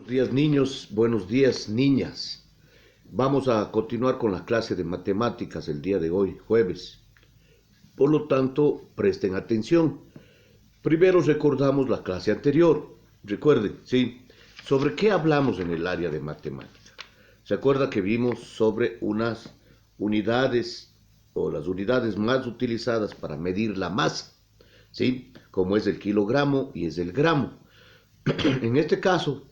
Buenos días niños, buenos días niñas. Vamos a continuar con la clase de matemáticas el día de hoy, jueves. Por lo tanto, presten atención. Primero recordamos la clase anterior. Recuerden, ¿sí? ¿Sobre qué hablamos en el área de matemática? ¿Se acuerda que vimos sobre unas unidades o las unidades más utilizadas para medir la masa? ¿Sí? Como es el kilogramo y es el gramo. En este caso,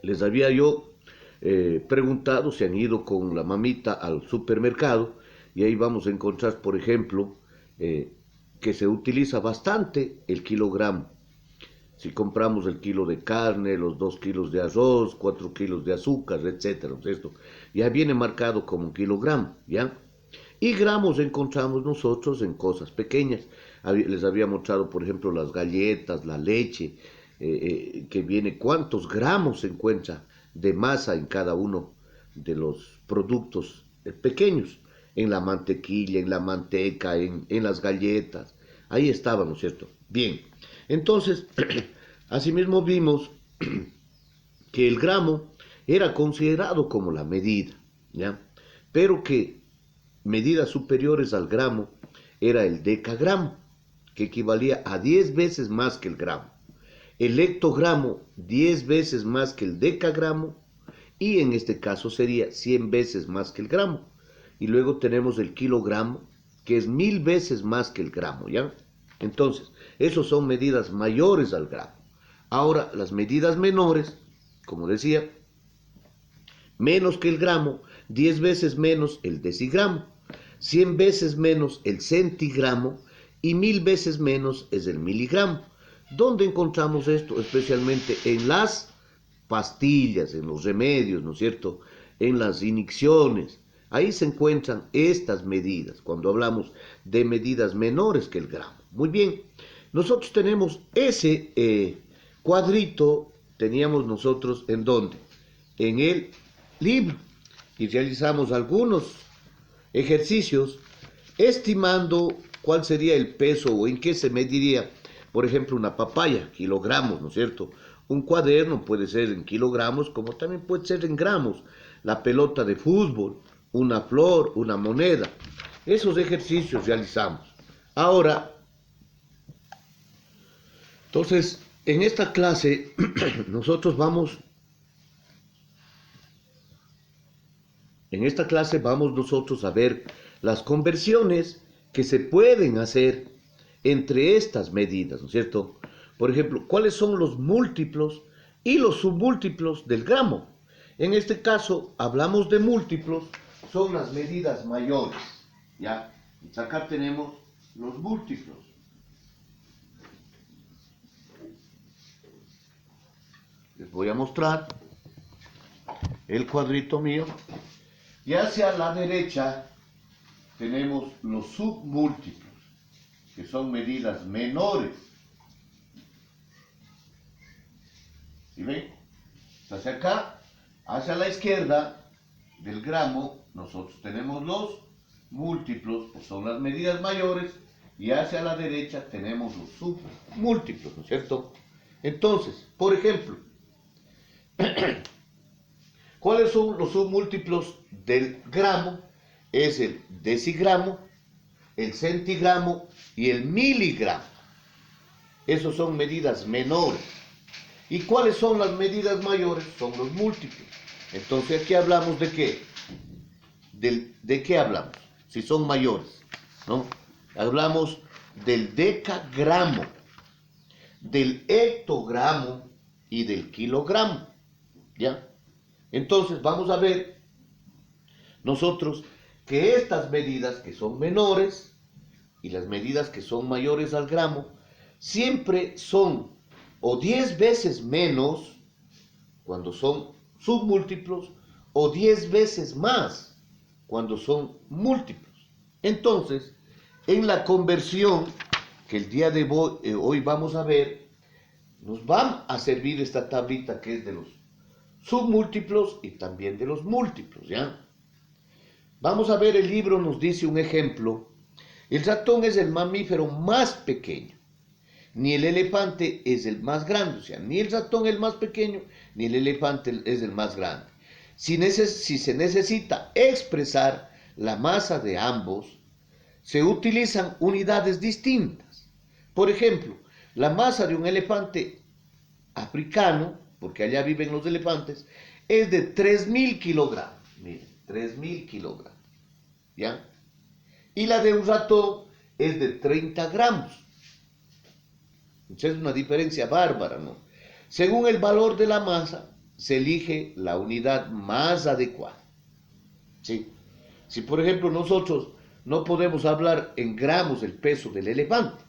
les había yo preguntado si han ido con la mamita al supermercado y ahí vamos a encontrar, por ejemplo, que se utiliza bastante el kilogramo. Si compramos el kilo de carne, los 2 kilos de arroz, 4 kilos de azúcar, etcétera, esto ya viene marcado como un kilogramo, ¿ya? Y gramos encontramos nosotros en cosas pequeñas. Les había mostrado, por ejemplo, las galletas, la leche, que viene cuántos gramos se encuentra de masa en cada uno de los productos pequeños, en la mantequilla, en la manteca, en las galletas. Ahí estaba, ¿no es cierto? Bien, entonces, asimismo vimos que el gramo era considerado como la medida, ¿ya? Pero que medidas superiores al gramo era el decagramo, que equivalía a 10 veces más que el gramo, el hectogramo 10 veces más que el decagramo y en este caso sería 100 veces más que el gramo. Y luego tenemos el kilogramo, que es 1000 veces más que el gramo, ¿ya? Entonces, esos son medidas mayores al gramo. Ahora, las medidas menores, como decía, menos que el gramo, 10 veces menos el decigramo, 100 veces menos el centigramo y 1000 veces menos es el miligramo. ¿Dónde encontramos esto? Especialmente en las pastillas, en los remedios, ¿no es cierto? En las inyecciones. Ahí se encuentran estas medidas, cuando hablamos de medidas menores que el gramo. Muy bien, nosotros tenemos ese cuadrito, teníamos nosotros ¿en dónde? En el libro. Y realizamos algunos ejercicios estimando cuál sería el peso o en qué se mediría, por ejemplo, una papaya, kilogramos, ¿no es cierto? Un cuaderno puede ser en kilogramos, como también puede ser en gramos. La pelota de fútbol, una flor, una moneda. Esos ejercicios realizamos. Ahora, entonces, en esta clase nosotros vamos, en esta clase vamos nosotros a ver las conversiones que se pueden hacer entre estas medidas, ¿no es cierto? Por ejemplo, ¿cuáles son los múltiplos y los submúltiplos del gramo? En este caso, hablamos de múltiplos, son las medidas mayores, ¿ya? Y acá tenemos los múltiplos. Les voy a mostrar el cuadrito mío. Y hacia la derecha tenemos los submúltiplos, que son medidas menores. ¿Sí ven? Hacia acá, hacia la izquierda del gramo, nosotros tenemos los múltiplos, que son las medidas mayores, y hacia la derecha tenemos los submúltiplos, ¿no es cierto? Entonces, por ejemplo, ¿cuáles son los submúltiplos del gramo? Es el decigramo, el centigramo y el miligramo. Esos son medidas menores. ¿Y cuáles son las medidas mayores? Son los múltiplos. Entonces aquí hablamos de qué. ¿De qué hablamos? Si son mayores, ¿no? Hablamos del decagramo, del hectogramo y del kilogramo, ¿ya? Entonces vamos a ver nosotros que estas medidas que son menores y las medidas que son mayores al gramo siempre son o 10 veces menos cuando son submúltiplos o 10 veces más cuando son múltiplos. Entonces, en la conversión que el día de hoy vamos a ver, nos va a servir esta tablita que es de los submúltiplos y también de los múltiplos, ¿ya? Vamos a ver, el libro nos dice un ejemplo. El ratón es el mamífero más pequeño ni el elefante es el más grande, o sea, ni el ratón es el más pequeño, ni el elefante es el más grande. Si se necesita expresar la masa de ambos, se utilizan unidades distintas. Por ejemplo, la masa de un elefante africano, porque allá viven los elefantes, es de 3.000 kilogramos. Miren, 3.000 kilogramos. ¿Ya? Y la de un ratón es de 30 gramos. Entonces es una diferencia bárbara, ¿no? Según el valor de la masa, se elige la unidad más adecuada. ¿Sí? Si por ejemplo nosotros no podemos hablar en gramos el peso del elefante,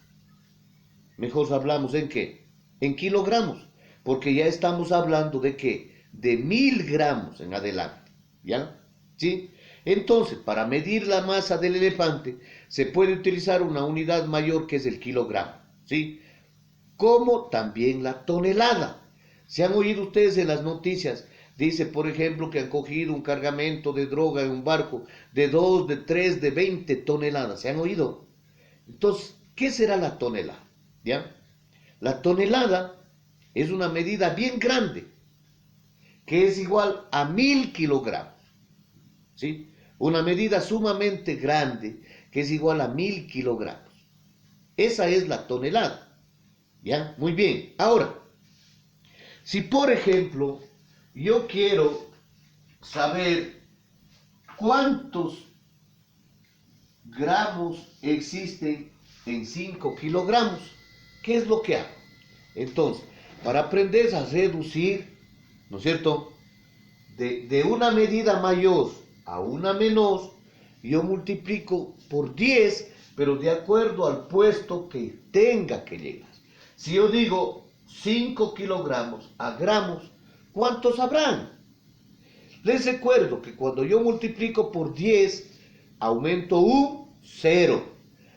mejor hablamos en qué, en kilogramos, porque ya estamos hablando de qué, de 1.000 gramos en adelante, ¿ya? ¿Sí? Entonces, para medir la masa del elefante, se puede utilizar una unidad mayor que es el kilogramo, ¿sí? Como también la tonelada. ¿Se han oído ustedes en las noticias? Dice, por ejemplo, que han cogido un cargamento de droga en un barco de 2, de 3, de 20 toneladas. ¿Se han oído? Entonces, ¿qué será la tonelada? ¿Ya? La tonelada es una medida bien grande, que es igual a 1.000 kilogramos. ¿Sí? Una medida sumamente grande, que es igual a 1.000 kilogramos. Esa es la tonelada. ¿Ya? Muy bien. Ahora, si por ejemplo yo quiero saber cuántos gramos existen en 5 kilogramos, ¿qué es lo que hago? Entonces, para aprender a reducir, ¿no es cierto? De una medida mayor a una menor, yo multiplico por 10, pero de acuerdo al puesto que tenga que llegar. Si yo digo 5 kilogramos a gramos, ¿cuántos habrán? Les recuerdo que cuando yo multiplico por 10, aumento un 0.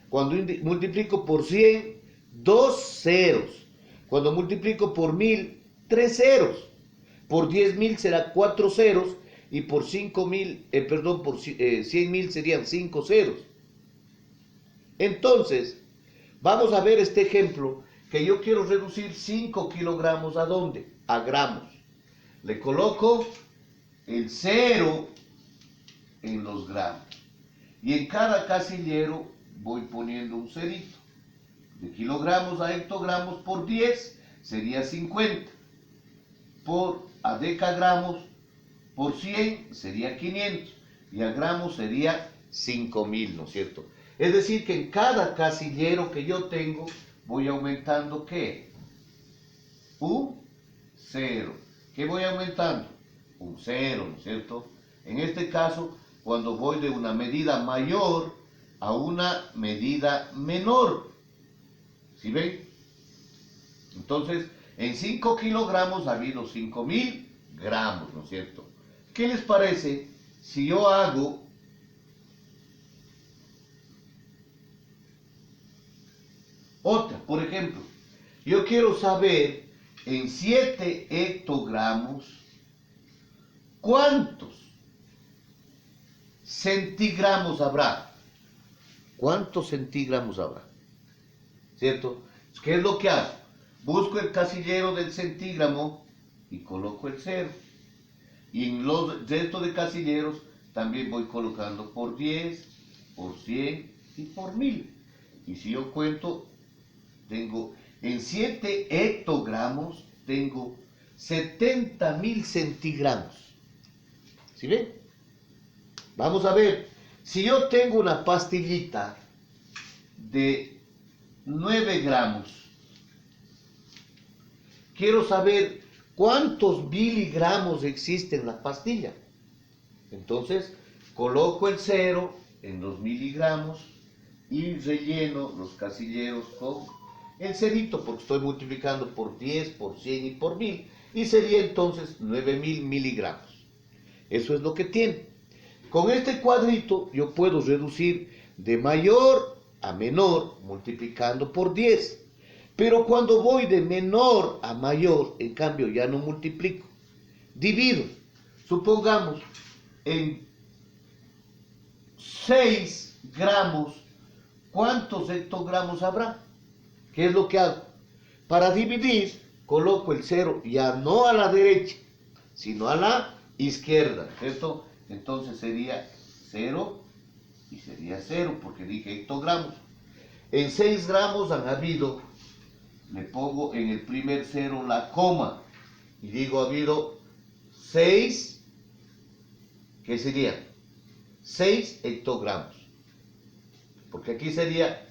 Cuando multiplico por 100, 2 ceros. Cuando multiplico por 1.000, 3 ceros. Por 10.000 será 4 ceros y por 5.000, por 100.000 serían 5 ceros. Entonces, vamos a ver este ejemplo que yo quiero reducir 5 kilogramos ¿a dónde? A gramos. Le coloco el 0 en los gramos. Y en cada casillero voy poniendo un cerito. De kilogramos a hectogramos por 10 sería 50. A decagramos por 100 sería 500. Y a gramos sería 5.000, ¿no es cierto? Es decir, que en cada casillero que yo tengo voy aumentando ¿qué? Un 0. ¿Qué voy aumentando? Un 0, ¿no es cierto? En este caso, cuando voy de una medida mayor a una medida menor. ¿Sí ven? Entonces, en 5 kilogramos ha habido 5.000 gramos, ¿no es cierto? ¿Qué les parece si yo hago otra? Por ejemplo, yo quiero saber en 7 hectogramos ¿cuántos centigramos habrá? ¿Cuántos centigramos habrá? ¿Cierto? ¿Qué es lo que hago? Busco el casillero del centígramo y coloco el 0. Y en los restos de casilleros también voy colocando por 10, por 100 y por 1.000. Y si yo cuento, tengo en 7 hectogramos, tengo 70.000 centigramos. ¿Sí ven? Vamos a ver, si yo tengo una pastillita de 9 gramos, quiero saber cuántos miligramos existen en la pastilla. Entonces, coloco el 0 en los miligramos y relleno los casilleros con el cerito, porque estoy multiplicando por 10, por 100 y por 1.000, y sería entonces 9.000 miligramos. Eso es lo que tiene. Con este cuadrito yo puedo reducir de mayor a menor multiplicando por 10. Pero cuando voy de menor a mayor, en cambio ya no multiplico. Divido. Supongamos en 6 gramos, ¿cuántos hectogramos habrá? ¿Qué es lo que hago? Para dividir, coloco el 0 ya no a la derecha, sino a la izquierda, ¿cierto? Entonces sería 0 y sería 0, porque dije hectogramos. En 6 gramos han habido, le pongo en el primer 0 la coma, y digo ha habido 6, ¿qué sería? 6 hectogramos. Porque aquí sería,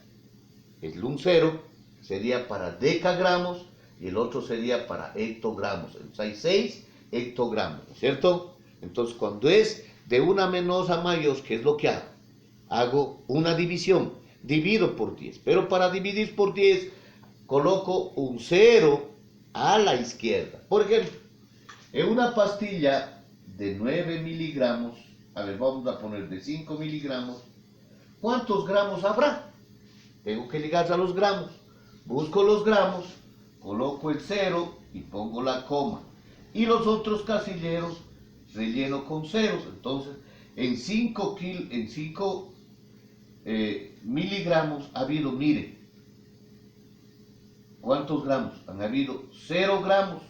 un 0 sería para decagramos y el otro sería para hectogramos. Entonces hay 6 hectogramos, ¿cierto? Entonces cuando es de una menos a mayor, ¿qué es lo que hago? Hago una división, divido por 10. Pero para dividir por 10, coloco un 0 a la izquierda. Por ejemplo, en una pastilla de 9 miligramos, a ver, vamos a poner de 5 miligramos, ¿cuántos gramos habrá? Tengo que ligar a los gramos. Busco los gramos, coloco el 0 y pongo la coma. Y los otros casilleros relleno con ceros. Entonces, en 5 miligramos ha habido, mire, ¿cuántos gramos? Han habido 0 gramos,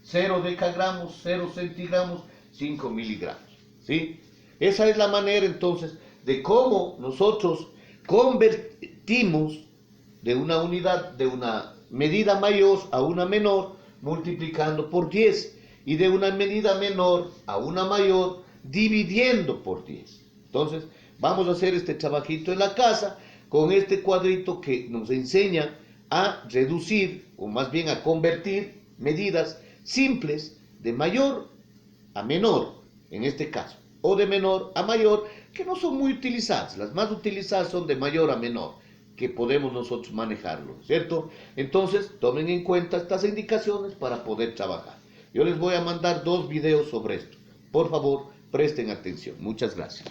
0 decagramos, 0 centigramos, 5 miligramos. ¿Sí? Esa es la manera entonces de cómo nosotros convertimos de una unidad, de una medida mayor a una menor, multiplicando por 10, y de una medida menor a una mayor, dividiendo por 10. Entonces, vamos a hacer este trabajito en la casa, con este cuadrito que nos enseña a reducir, o más bien a convertir medidas simples de mayor a menor, en este caso, o de menor a mayor, que no son muy utilizadas. Las más utilizadas son de mayor a menor, que podemos nosotros manejarlo, ¿cierto? Entonces, tomen en cuenta estas indicaciones para poder trabajar. Yo les voy a mandar 2 videos sobre esto. Por favor, presten atención. Muchas gracias.